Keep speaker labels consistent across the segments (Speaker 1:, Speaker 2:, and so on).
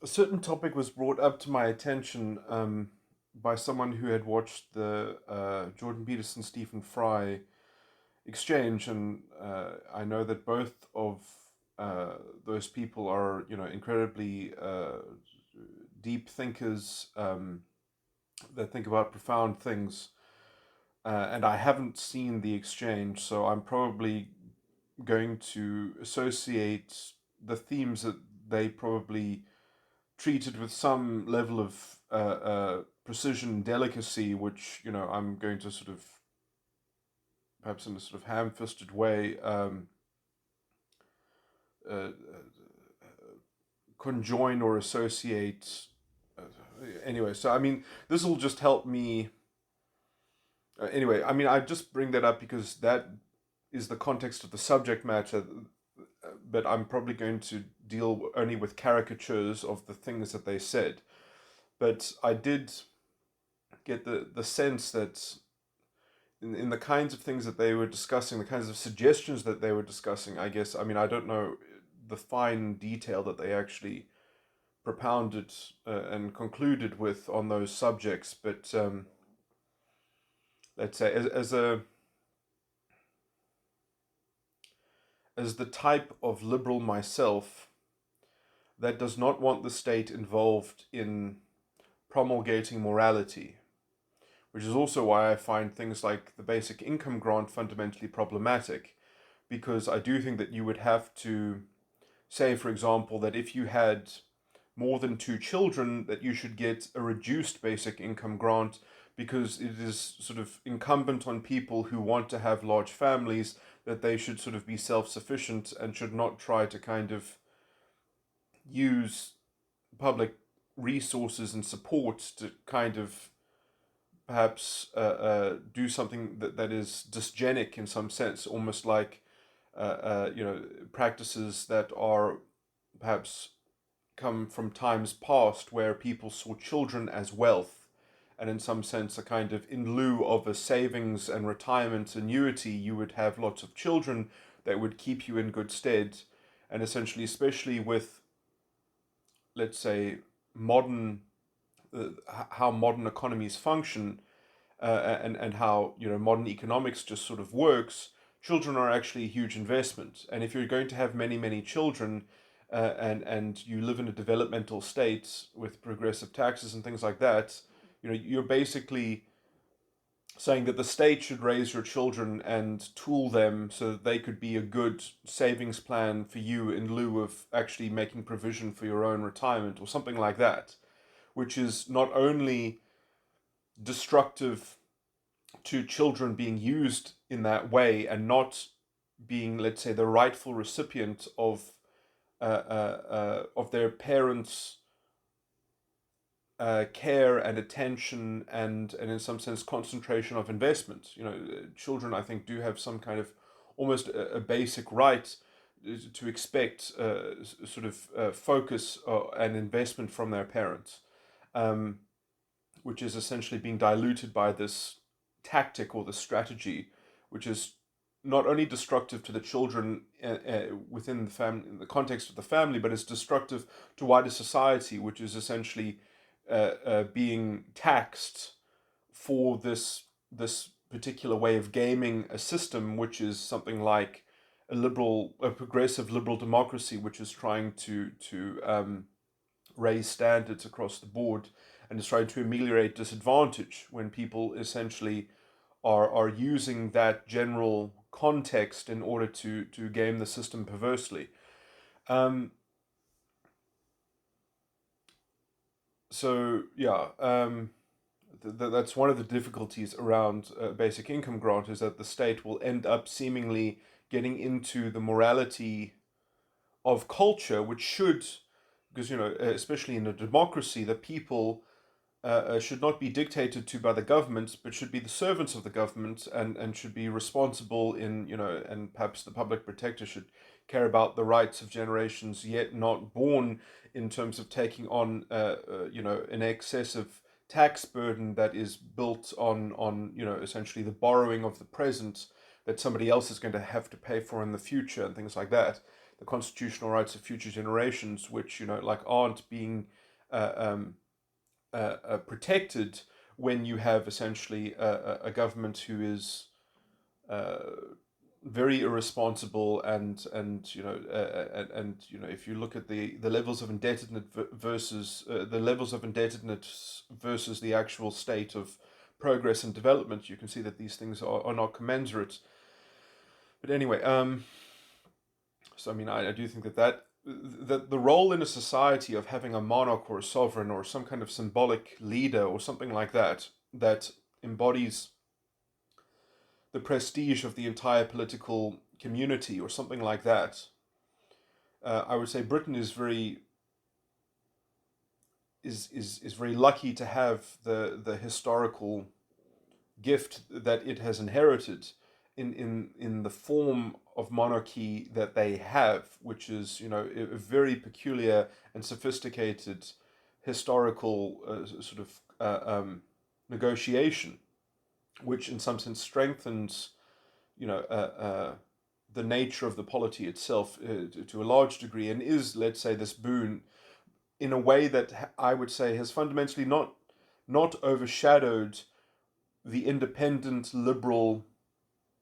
Speaker 1: a certain topic was brought up to my attention by someone who had watched the Jordan Peterson Stephen Fry exchange, and I know that both of those people are, incredibly deep thinkers that think about profound things. And I haven't seen the exchange, so I'm probably going to associate the themes that they probably treated with some level of precision and delicacy, which I'm going to sort of, perhaps in a sort of ham-fisted way, uh, conjoin or associate. Uh, anyway, so I mean, this will just help me. Anyway, I mean, I just bring that up because that is the context of the subject matter. But I'm probably going to deal only with caricatures of the things that they said. But I did get the sense that in the kinds of things that they were discussing, the kinds of suggestions that they were discussing, I guess, I mean, I don't know the fine detail that they actually propounded and concluded with on those subjects, but let's say as the type of liberal myself that does not want the state involved in promulgating morality, which is also why I find things like the basic income grant fundamentally problematic, because I do think that you would have to say, for example, that if you had more than two children, that you should get a reduced basic income grant, because it is sort of incumbent on people who want to have large families that they should sort of be self-sufficient and should not try to kind of use public resources and support to kind of perhaps do something that is dysgenic in some sense, almost like practices that are perhaps come from times past where people saw children as wealth, and in some sense a kind of, in lieu of a savings and retirement annuity, you would have lots of children that would keep you in good stead. And essentially, especially with, let's say, modern uh, how modern economies function, and how modern economics just sort of works, children are actually a huge investment. And if you're going to have many children, and you live in a developmental state with progressive taxes and things like that, you're basically saying that the state should raise your children and tool them so that they could be a good savings plan for you in lieu of actually making provision for your own retirement or something like that, which is not only destructive to children being used in that way and not being, let's say, the rightful recipient of their parents' care and attention, and in some sense concentration of investment. Children, I think, do have some kind of almost a basic right to expect sort of focus and investment from their parents, um, which is essentially being diluted by this tactic or the strategy, which is not only destructive to the children within the family, in the context of the family, but it's destructive to wider society, which is essentially being taxed for this particular way of gaming a system, which is something like a progressive liberal democracy, which is trying to raise standards across the board and is trying to ameliorate disadvantage when people essentially are using that general context in order to game the system perversely. Um, so yeah, that's one of the difficulties around basic income grant, is that the state will end up seemingly getting into the morality of culture, which should, because especially in a democracy, the people should not be dictated to by the government, but should be the servants of the government, and should be responsible in, and perhaps the public protector should care about the rights of generations yet not born, in terms of taking on, an excessive tax burden that is built on essentially the borrowing of the present that somebody else is going to have to pay for in the future and things like that. the constitutional rights of future generations, which, like aren't being uh, um, protected when you have essentially a government who is very irresponsible, and if you look at the levels of indebtedness versus the actual state of progress and development, you can see that these things are not commensurate. But anyway, so I mean, I do think that the role in a society of having a monarch or a sovereign or some kind of symbolic leader or something like that embodies the prestige of the entire political community or something like that. I would say Britain is very lucky to have the historical gift that it has inherited in the form of monarchy that they have, which is a very peculiar and sophisticated historical sort of negotiation, which in some sense strengthens the nature of the polity itself to a large degree, and is, let's say, this boon in a way that I would say has fundamentally not overshadowed the independent liberal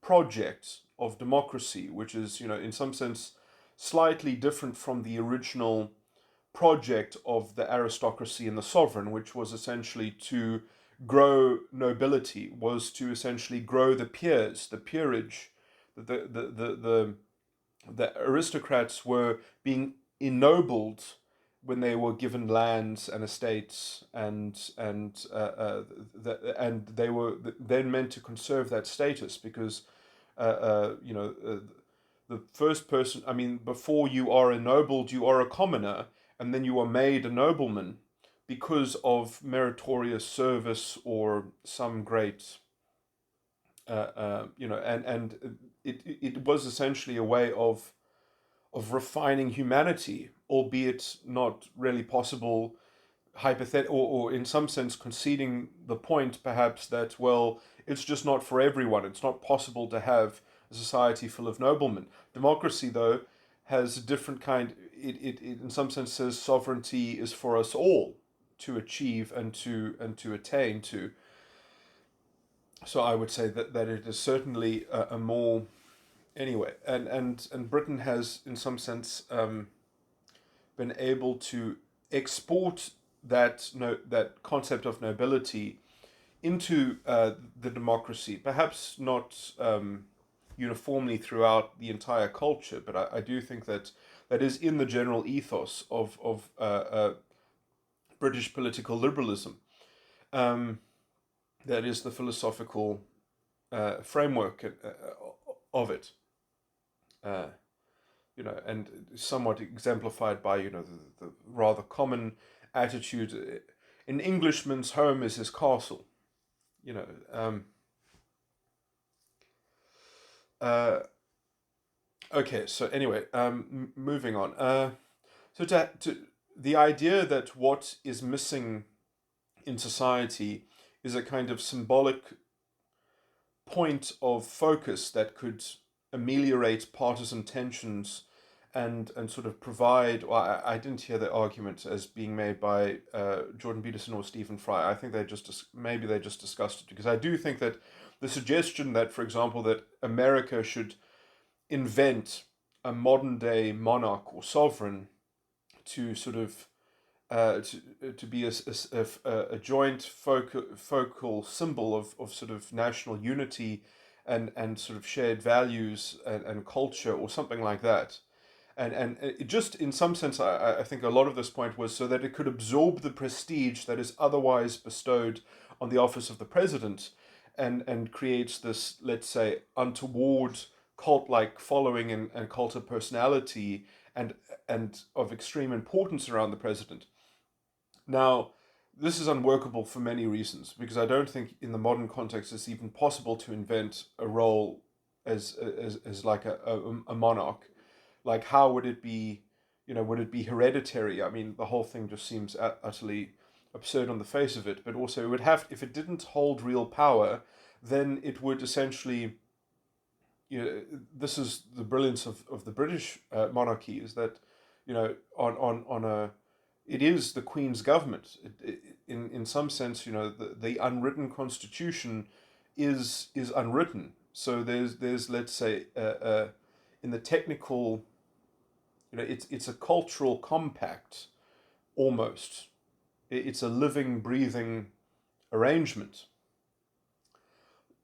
Speaker 1: project of democracy, which is in some sense slightly different from the original project of the aristocracy and the sovereign, which was essentially to grow nobility, was to essentially grow the peers, the peerage. The aristocrats were being ennobled when they were given lands and estates, and they were then meant to conserve that status, because the first person, I mean, before you are ennobled, you are a commoner, and then you are made a nobleman because of meritorious service or some great, and it was essentially a way of refining humanity, albeit not really possible, hypothetical, or in some sense conceding the point perhaps that, well, it's just not for everyone. It's not possible to have a society full of noblemen. Democracy, though, has a different kind. It in some sense says sovereignty is for us all to achieve and to attain to. So I would say that it is certainly a more, anyway, and Britain has in some sense been able to export that concept of nobility into the democracy, perhaps not uniformly throughout the entire culture, but I do think that is in the general ethos of British political liberalism. Um, that is the philosophical framework of it. Uh, and somewhat exemplified by the rather common attitude: an Englishman's home is his castle. You know. Uh, okay, so anyway, moving on. So to the idea that what is missing in society is a kind of symbolic point of focus that could ameliorate partisan tensions and sort of provide. Well, I didn't hear the argument as being made by Jordan Peterson or Stephen Fry. I think maybe they just discussed it, because I do think that the suggestion that, for example, that America should invent a modern day monarch or sovereign to sort of to be a joint focal symbol of sort of national unity and sort of shared values and culture or something like that. And it just, in some sense, I think a lot of this point was so that it could absorb the prestige that is otherwise bestowed on the office of the president, and creates this, let's say, untoward cult-like following and cult of personality and of extreme importance around the president. Now, this is unworkable for many reasons, because I don't think in the modern context it's even possible to invent a role as like a monarch. Like, how would it be? Would it be hereditary? I mean, the whole thing just seems utterly absurd on the face of it. But also, it would have, if it didn't hold real power, then it would essentially, this is the brilliance of the British monarchy, is that, on a, it is the Queen's government. In some sense, the unwritten constitution is unwritten. So there's let's say, in the technical, it's a cultural compact almost. It's a living, breathing arrangement.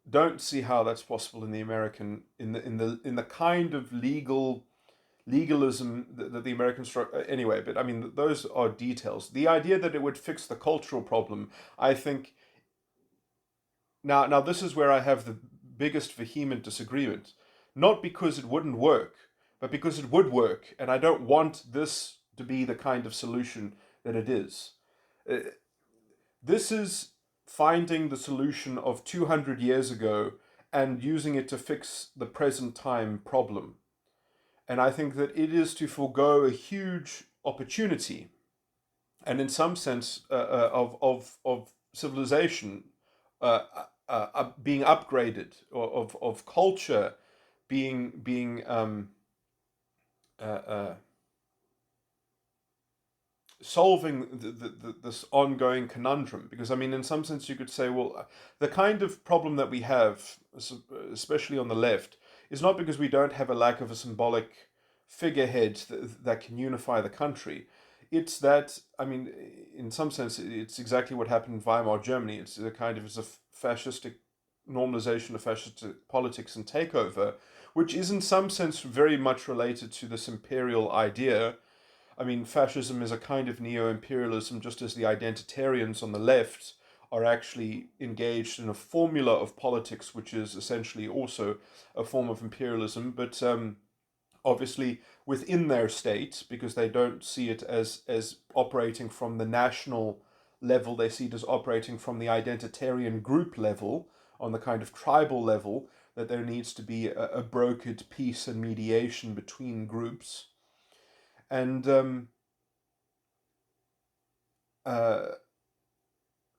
Speaker 1: Don't see how that's possible in the American, in the kind of legalism that the Americans anyway. But I mean, those are details. The idea that it would fix the cultural problem, I think. Now this is where I have the biggest vehement disagreement. Not because it wouldn't work, but because it would work, and I don't want this to be the kind of solution that it is. Uh, This is finding the solution of 200 years ago and using it to fix the present time problem. And I think that it is to forego a huge opportunity, and in some sense, of civilization being upgraded, or of culture being uh, uh, solving this ongoing conundrum. Because I mean, in some sense, you could say, well, the kind of problem that we have, especially on the left, is not because we don't have a lack of a symbolic figurehead that can unify the country. It's that, I mean, in some sense, it's exactly what happened in Weimar Germany. It's a fascistic normalization of fascist politics and takeover, which is in some sense very much related to this imperial idea. I mean, fascism is a kind of neo-imperialism, just as the identitarians on the left are actually engaged in a formula of politics, which is essentially also a form of imperialism, but obviously within their state, because they don't see it as operating from the national level. They see it as operating from the identitarian group level, on the kind of tribal level, that there needs to be a brokered peace and mediation between groups. And uh,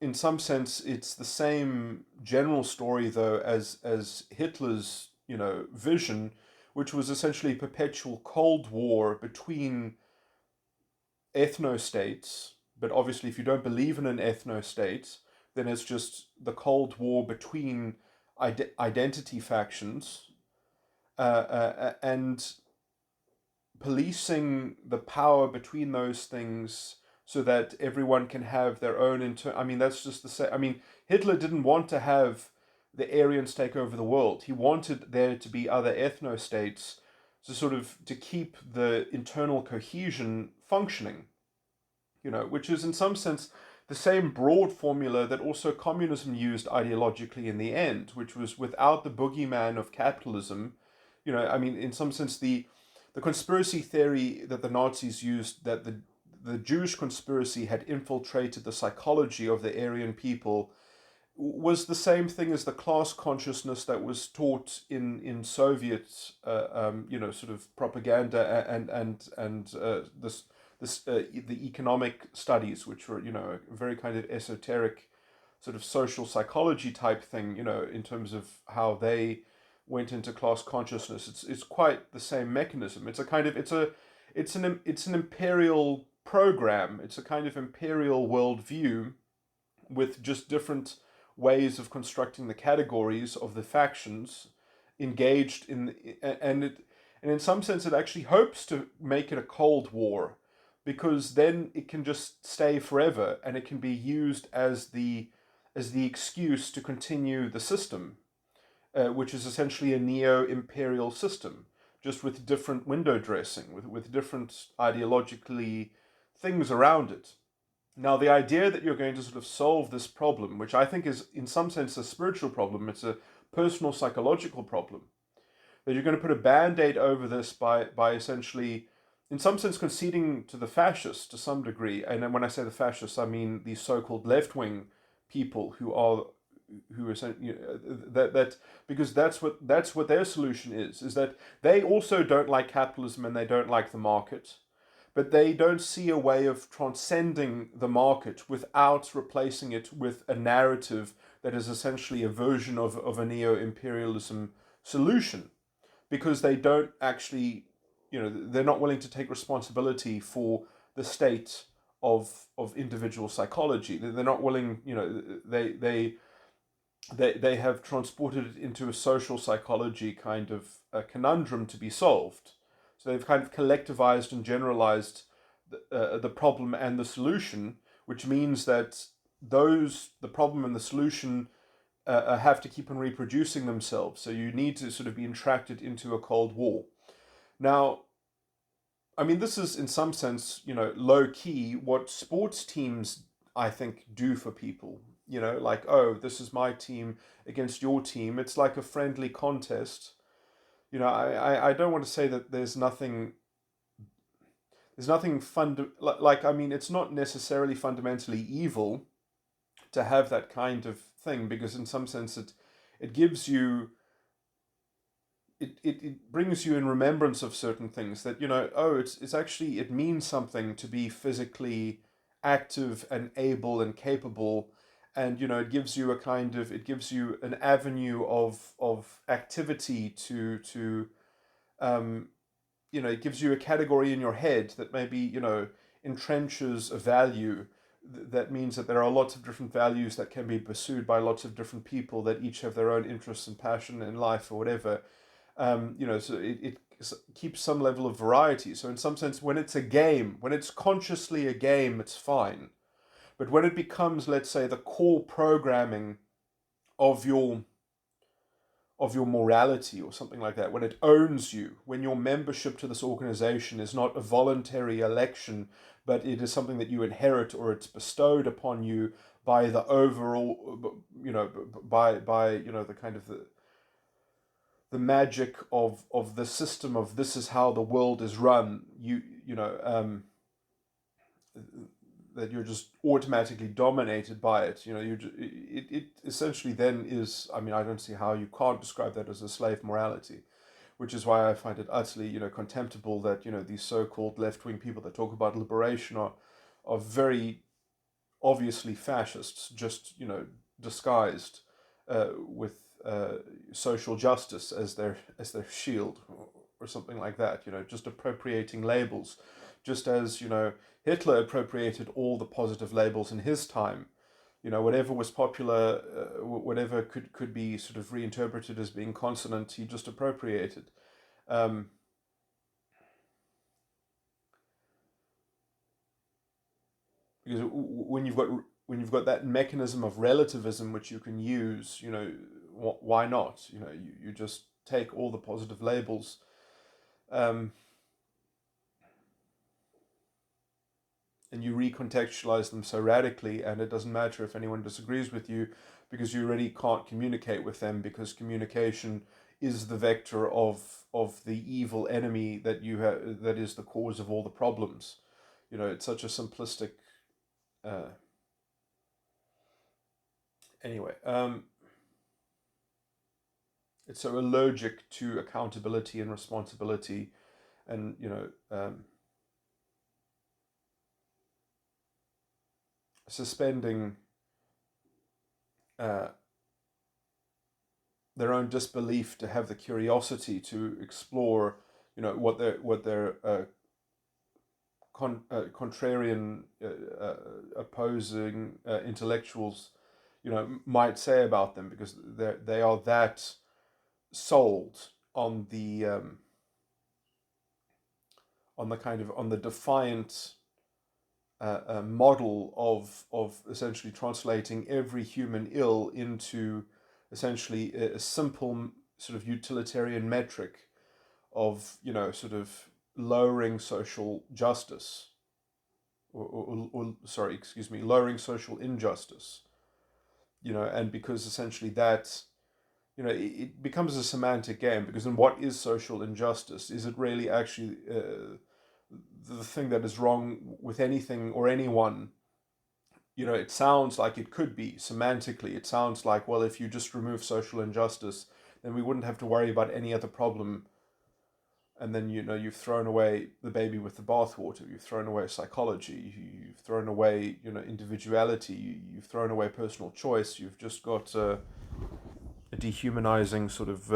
Speaker 1: in some sense, it's the same general story, though, as Hitler's, vision, which was essentially a perpetual Cold War between ethno-states. But obviously, if you don't believe in an ethno-state, then it's just the Cold War between identity factions, and policing the power between those things so that everyone can have their own I mean, that's just the same. I mean, Hitler didn't want to have the Aryans take over the world. He wanted there to be other ethno-states to sort of to keep the internal cohesion functioning, which is in some sense the same broad formula that also communism used ideologically in the end, which was without the boogeyman of capitalism. I mean, in some sense, the conspiracy theory that the Nazis used, that the Jewish conspiracy had infiltrated the psychology of the Aryan people, was the same thing as the class consciousness that was taught in Soviet, sort of propaganda, and the economic studies, which were, a very kind of esoteric sort of social psychology type thing, in terms of how they went into class consciousness. It's quite the same mechanism. It's a kind of it's an imperial program. It's a kind of imperial worldview with just different ways of constructing the categories of the factions engaged in, and in some sense it actually hopes to make it a Cold War, because then it can just stay forever and it can be used as the excuse to continue the system, which is essentially a neo-imperial system, just with different window dressing, with different ideologically things around it. Now, the idea that you're going to sort of solve this problem, which I think is in some sense a spiritual problem, it's a personal psychological problem, that you're going to put a band-aid over this by essentially, in some sense, conceding to the fascists to some degree. And then when I say the fascists, I mean the so-called left-wing people who are that because that's what their solution is that they also don't like capitalism and they don't like the market, but they don't see a way of transcending the market without replacing it with a narrative that is essentially a version of a neo-imperialism solution. because they don't actually, they're not willing to take responsibility for the state of individual psychology. They're not willing, they have transported it into a social psychology kind of a conundrum to be solved. So they've kind of collectivized and generalized the problem and the solution, which means that the problem and the solution have to keep on reproducing themselves. So you need to sort of be entracted into a Cold War. Now, I mean, this is in some sense, low key what sports teams, I think, do for people. Like, oh, this is my team against your team. It's like a friendly contest. I don't want to say that there's nothing like, I mean, it's not necessarily fundamentally evil to have that kind of thing, because in some sense it gives you it brings you in remembrance of certain things that, oh, it's actually, it means something to be physically active and able and capable. And it gives you an avenue of activity to um, it gives you a category in your head that maybe, entrenches a value. That means that there are lots of different values that can be pursued by lots of different people that each have their own interests and passion in life or whatever. So it keeps some level of variety. So in some sense, when it's a game, when it's consciously a game, it's fine. But when it becomes, let's say, the core programming of your morality or something like that, when it owns you, when your membership to this organization is not a voluntary election, but it is something that you inherit, or it's bestowed upon you by the overall, the kind of the magic of the system of this is how the world is run. That you're just automatically dominated by it. It essentially then is. I mean, I don't see how you can't describe that as a slave morality, which is why I find it utterly contemptible that these so-called left-wing people that talk about liberation are very obviously fascists, just disguised with social justice as their shield, or something like that. Just appropriating labels, just as Hitler appropriated all the positive labels in his time. Whatever was popular, whatever could be sort of reinterpreted as being consonant, he just appropriated. Um, because when you've got that mechanism of relativism which you can use, why not? You just take all the positive labels. Um, and you recontextualize them so radically, and it doesn't matter if anyone disagrees with you, because you really can't communicate with them, because communication is the vector of the evil enemy that you have, that is the cause of all the problems. It's such a simplistic. Uh, anyway, it's so allergic to accountability and responsibility, and suspending uh, their own disbelief to have the curiosity to explore, what their contrarian, opposing intellectuals, might say about them, because they are that sold on the kind of on the defiant model of essentially translating every human ill into essentially a simple sort of utilitarian metric of sort of lowering social justice, or sorry, excuse me, lowering social injustice. And because essentially that it becomes a semantic game, because then what is social injustice? Is it really actually the thing that is wrong with anything or anyone? It sounds like it could be semantically. It sounds like, well, if you just remove social injustice, then we wouldn't have to worry about any other problem. And then you've thrown away the baby with the bathwater. You've thrown away psychology. You've thrown away individuality. You've thrown away personal choice. You've just got a dehumanizing sort of